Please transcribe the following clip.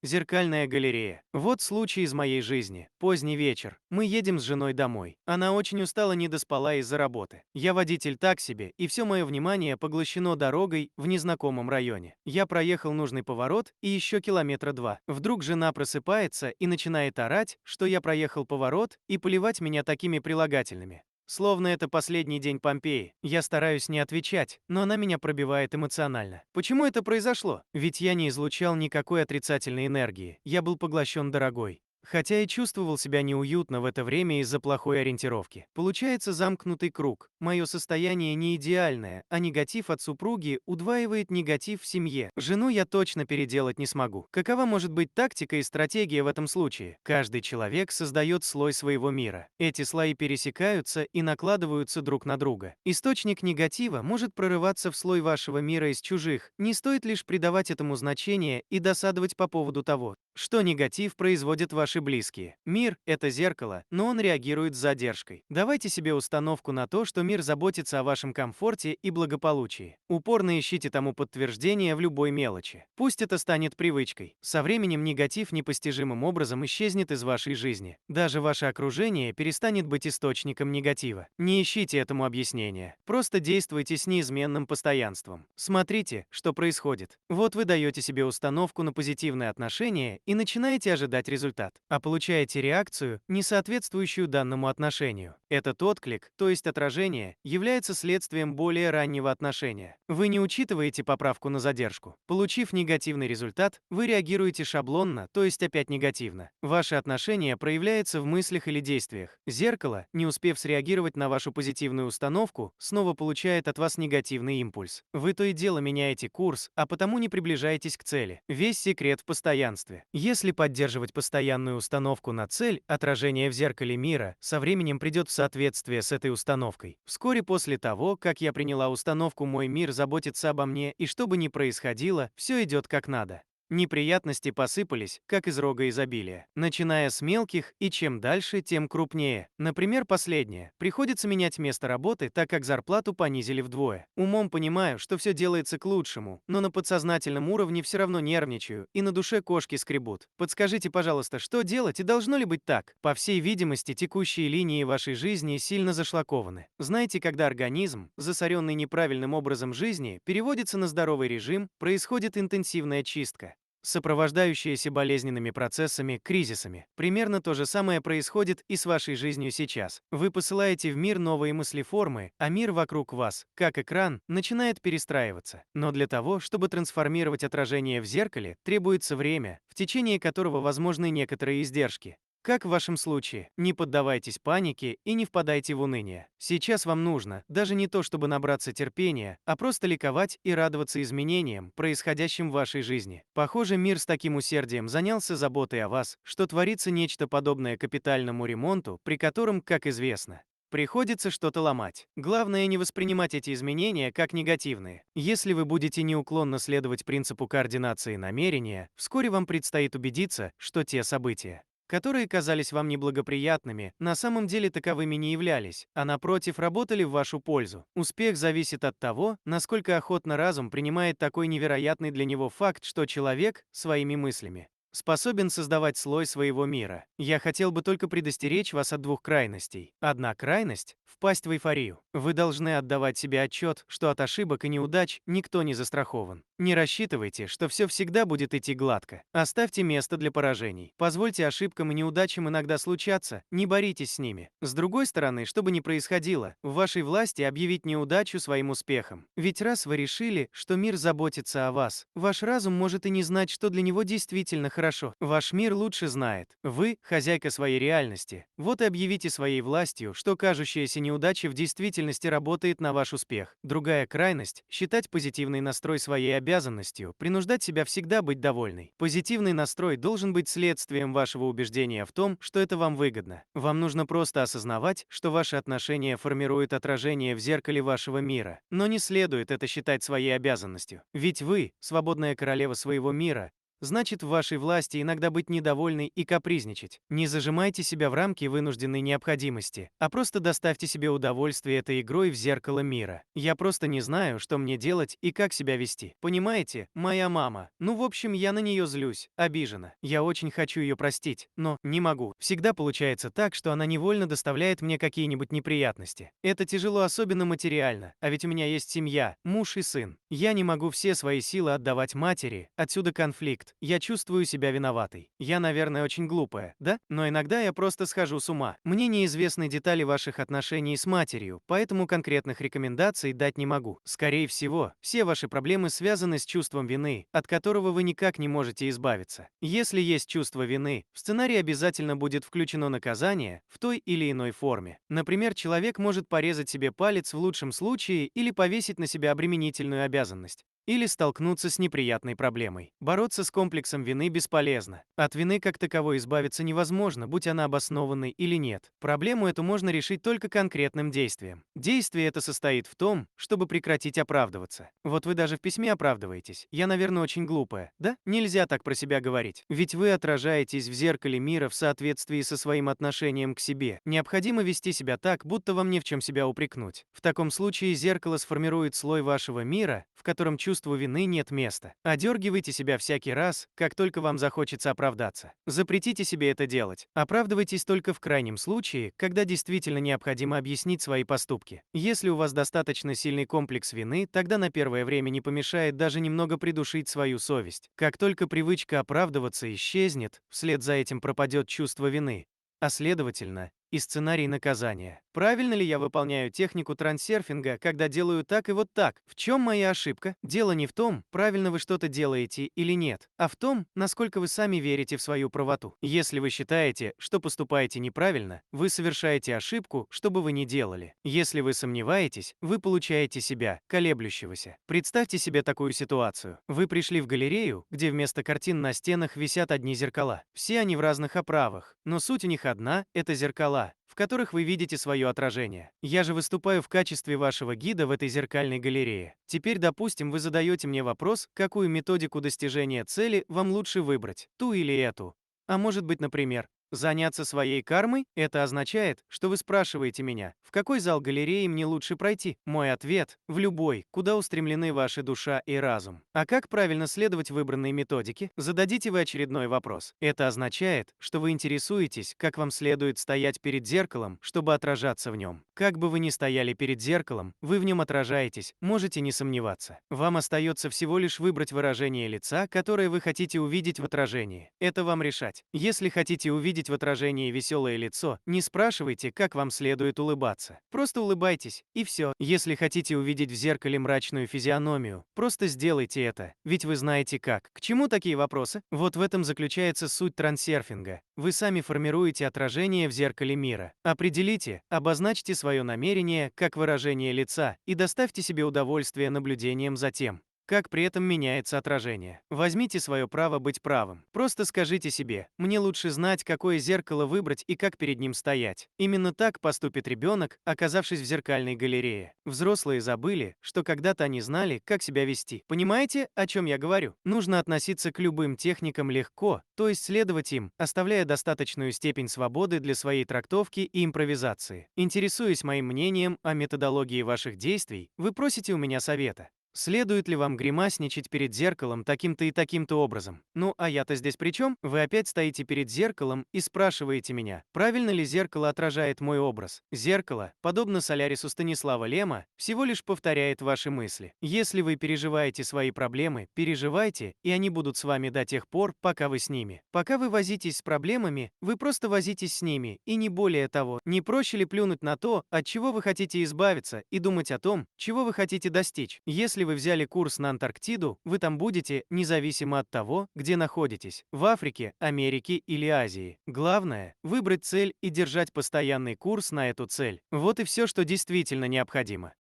Зеркальная галерея. Вот случай из моей жизни. Поздний вечер. Мы едем с женой домой. Она очень устала, не доспала из-за работы. Я водитель так себе, и все мое внимание поглощено дорогой в незнакомом районе. Я проехал нужный поворот и еще километра два. Вдруг жена просыпается и начинает орать, что я проехал поворот, и поливать меня такими прилагательными. Словно это последний день Помпеи. Я стараюсь не отвечать, но она меня пробивает эмоционально. Почему это произошло? Ведь я не излучал никакой отрицательной энергии. Я был поглощен дорогой. Хотя и чувствовал себя неуютно в это время из-за плохой ориентировки. Получается замкнутый круг. Мое состояние не идеальное, а негатив от супруги удваивает негатив в семье. Жену я точно переделать не смогу. Какова может быть тактика и стратегия в этом случае? Каждый человек создает слой своего мира. Эти слои пересекаются и накладываются друг на друга. Источник негатива может прорываться в слой вашего мира из чужих. Не стоит лишь придавать этому значение и досадовать по поводу того, что негатив производят ваши близкие. Мир — это зеркало, но он реагирует с задержкой. Давайте себе установку на то, что мир заботится о вашем комфорте и благополучии. Упорно ищите тому подтверждение в любой мелочи. Пусть это станет привычкой. Со временем негатив непостижимым образом исчезнет из вашей жизни. Даже ваше окружение перестанет быть источником негатива. Не ищите этому объяснения. Просто действуйте с неизменным постоянством. Смотрите, что происходит. Вот вы даете себе установку на позитивное отношение и начинаете ожидать результат, а получаете реакцию, не соответствующую данному отношению. Этот отклик, то есть отражение, является следствием более раннего отношения. Вы не учитываете поправку на задержку. Получив негативный результат, вы реагируете шаблонно, то есть опять негативно. Ваше отношение проявляется в мыслях или действиях. Зеркало, не успев среагировать на вашу позитивную установку, снова получает от вас негативный импульс. Вы то и дело меняете курс, а потому не приближаетесь к цели. Весь секрет в постоянстве. Если поддерживать постоянную установку на цель, отражение в зеркале мира со временем придет в соответствие с этой установкой. Вскоре после того, как я приняла установку «Мой мир заботится обо мне», и что бы ни происходило, все идет как надо. Неприятности посыпались, как из рога изобилия, начиная с мелких, и чем дальше, тем крупнее. Например, последнее. Приходится менять место работы, так как зарплату понизили вдвое. Умом понимаю, что все делается к лучшему, но на подсознательном уровне все равно нервничаю, и на душе кошки скребут. Подскажите, пожалуйста, что делать и должно ли быть так? По всей видимости, текущие линии вашей жизни сильно зашлакованы. Знаете, когда организм, засоренный неправильным образом жизни, переводится на здоровый режим, происходит интенсивная чистка, сопровождающиеся болезненными процессами, кризисами. Примерно то же самое происходит и с вашей жизнью сейчас. Вы посылаете в мир новые мыслеформы, а мир вокруг вас, как экран, начинает перестраиваться. Но для того, чтобы трансформировать отражение в зеркале, требуется время, в течение которого возможны некоторые издержки. Как в вашем случае, не поддавайтесь панике и не впадайте в уныние. Сейчас вам нужно даже не то, чтобы набраться терпения, а просто ликовать и радоваться изменениям, происходящим в вашей жизни. Похоже, мир с таким усердием занялся заботой о вас, что творится нечто подобное капитальному ремонту, при котором, как известно, приходится что-то ломать. Главное не воспринимать эти изменения как негативные. Если вы будете неуклонно следовать принципу координации намерения, вскоре вам предстоит убедиться, что те события, которые казались вам неблагоприятными, на самом деле таковыми не являлись, а напротив работали в вашу пользу. Успех зависит от того, насколько охотно разум принимает такой невероятный для него факт, что человек своими мыслями способен создавать слой своего мира. Я хотел бы только предостеречь вас от двух крайностей. Одна крайность — впасть в эйфорию. Вы должны отдавать себе отчет, что от ошибок и неудач никто не застрахован. Не рассчитывайте, что все всегда будет идти гладко. Оставьте место для поражений. Позвольте ошибкам и неудачам иногда случаться, не боритесь с ними. С другой стороны, что бы ни происходило, в вашей власти объявить неудачу своим успехом. Ведь раз вы решили, что мир заботится о вас, ваш разум может и не знать, что для него действительно хорошо. Ваш мир лучше знает. Вы — хозяйка своей реальности. Вот и объявите своей властью, что кажущаяся неудача в действительности работает на ваш успех. Другая крайность — считать позитивный настрой своей обязанностью, принуждать себя всегда быть довольной. Позитивный настрой должен быть следствием вашего убеждения в том, что это вам выгодно. Вам нужно просто осознавать, что ваши отношения формируют отражение в зеркале вашего мира. Но не следует это считать своей обязанностью. Ведь вы — свободная королева своего мира, значит в вашей власти иногда быть недовольной и капризничать. Не зажимайте себя в рамки вынужденной необходимости, а просто доставьте себе удовольствие этой игрой в зеркало мира. Я просто не знаю, что мне делать и как себя вести. Понимаете, моя мама. Ну, в общем, я на нее злюсь, обижена. Я очень хочу ее простить, но не могу. Всегда получается так, что она невольно доставляет мне какие-нибудь неприятности. Это тяжело, особенно материально, а ведь у меня есть семья, муж и сын. Я не могу все свои силы отдавать матери, отсюда конфликт. Я чувствую себя виноватой. Я, наверное, очень глупая, да? Но иногда я просто схожу с ума. Мне неизвестны детали ваших отношений с матерью, поэтому конкретных рекомендаций дать не могу. Скорее всего, все ваши проблемы связаны с чувством вины, от которого вы никак не можете избавиться. Если есть чувство вины, в сценарий обязательно будет включено наказание в той или иной форме. Например, человек может порезать себе палец в лучшем случае или повесить на себя обременительную обязанность. Или столкнуться с неприятной проблемой. Бороться с комплексом вины бесполезно. От вины как таковой избавиться невозможно, будь она обоснованной или нет. Проблему эту можно решить только конкретным действием. Действие это состоит в том, чтобы прекратить оправдываться. Вот вы даже в письме оправдываетесь. Я, наверное, очень глупая, да? Нельзя так про себя говорить. Ведь вы отражаетесь в зеркале мира в соответствии со своим отношением к себе. Необходимо вести себя так, будто вам не в чем себя упрекнуть. В таком случае зеркало сформирует слой вашего мира, в котором чувству вины нет места. Одергивайте себя всякий раз, как только вам захочется оправдаться. Запретите себе это делать. Оправдывайтесь только в крайнем случае, когда действительно необходимо объяснить свои поступки. Если у вас достаточно сильный комплекс вины, тогда на первое время не помешает даже немного придушить свою совесть. Как только привычка оправдываться исчезнет, вслед за этим пропадет чувство вины, а следовательно, и сценарий наказания. Правильно ли я выполняю технику трансерфинга, когда делаю так и вот так? В чем моя ошибка? Дело не в том, правильно вы что-то делаете или нет, а в том, насколько вы сами верите в свою правоту. Если вы считаете, что поступаете неправильно, вы совершаете ошибку, что бы вы ни делали. Если вы сомневаетесь, вы получаете себя, колеблющегося. Представьте себе такую ситуацию. Вы пришли в галерею, где вместо картин на стенах висят одни зеркала. Все они в разных оправах, но суть у них одна – это зеркала, в которых вы видите свое отражение. Я же выступаю в качестве вашего гида в этой зеркальной галерее. Теперь, допустим, вы задаете мне вопрос, какую методику достижения цели вам лучше выбрать, ту или эту. А может быть, например, заняться своей кармой? Это означает, что вы спрашиваете меня, в какой зал галереи мне лучше пройти? Мой ответ – в любой, куда устремлены ваша душа и разум. А как правильно следовать выбранной методике? Зададите вы очередной вопрос. Это означает, что вы интересуетесь, как вам следует стоять перед зеркалом, чтобы отражаться в нем. Как бы вы ни стояли перед зеркалом, вы в нем отражаетесь, можете не сомневаться. Вам остается всего лишь выбрать выражение лица, которое вы хотите увидеть в отражении. Это вам решать. Если хотите увидеть в отражении веселое лицо, не спрашивайте, как вам следует улыбаться. Просто улыбайтесь, и все. Если хотите увидеть в зеркале мрачную физиономию, просто сделайте это, ведь вы знаете как. К чему такие вопросы? Вот в этом заключается суть трансерфинга. Вы сами формируете отражение в зеркале мира. Определите, обозначьте свое намерение как выражение лица и доставьте себе удовольствие наблюдением за тем, как при этом меняется отражение. Возьмите свое право быть правым. Просто скажите себе, мне лучше знать, какое зеркало выбрать и как перед ним стоять. Именно так поступит ребенок, оказавшись в зеркальной галерее. Взрослые забыли, что когда-то они знали, как себя вести. Понимаете, о чем я говорю? Нужно относиться к любым техникам легко, то есть следовать им, оставляя достаточную степень свободы для своей трактовки и импровизации. Интересуясь моим мнением о методологии ваших действий, вы просите у меня совета. Следует ли вам гримасничать перед зеркалом таким-то и таким-то образом? Ну, а я-то здесь при чем? Вы опять стоите перед зеркалом и спрашиваете меня, правильно ли зеркало отражает мой образ? Зеркало, подобно Солярису Станислава Лема, всего лишь повторяет ваши мысли. Если вы переживаете свои проблемы, переживайте, и они будут с вами до тех пор, пока вы с ними. Пока вы возитесь с проблемами, вы просто возитесь с ними, и не более того. Не проще ли плюнуть на то, от чего вы хотите избавиться, и думать о том, чего вы хотите достичь? Если вы взяли курс на Антарктиду, вы там будете, независимо от того, где находитесь, в Африке, Америке или Азии. Главное – выбрать цель и держать постоянный курс на эту цель. Вот и все, что действительно необходимо.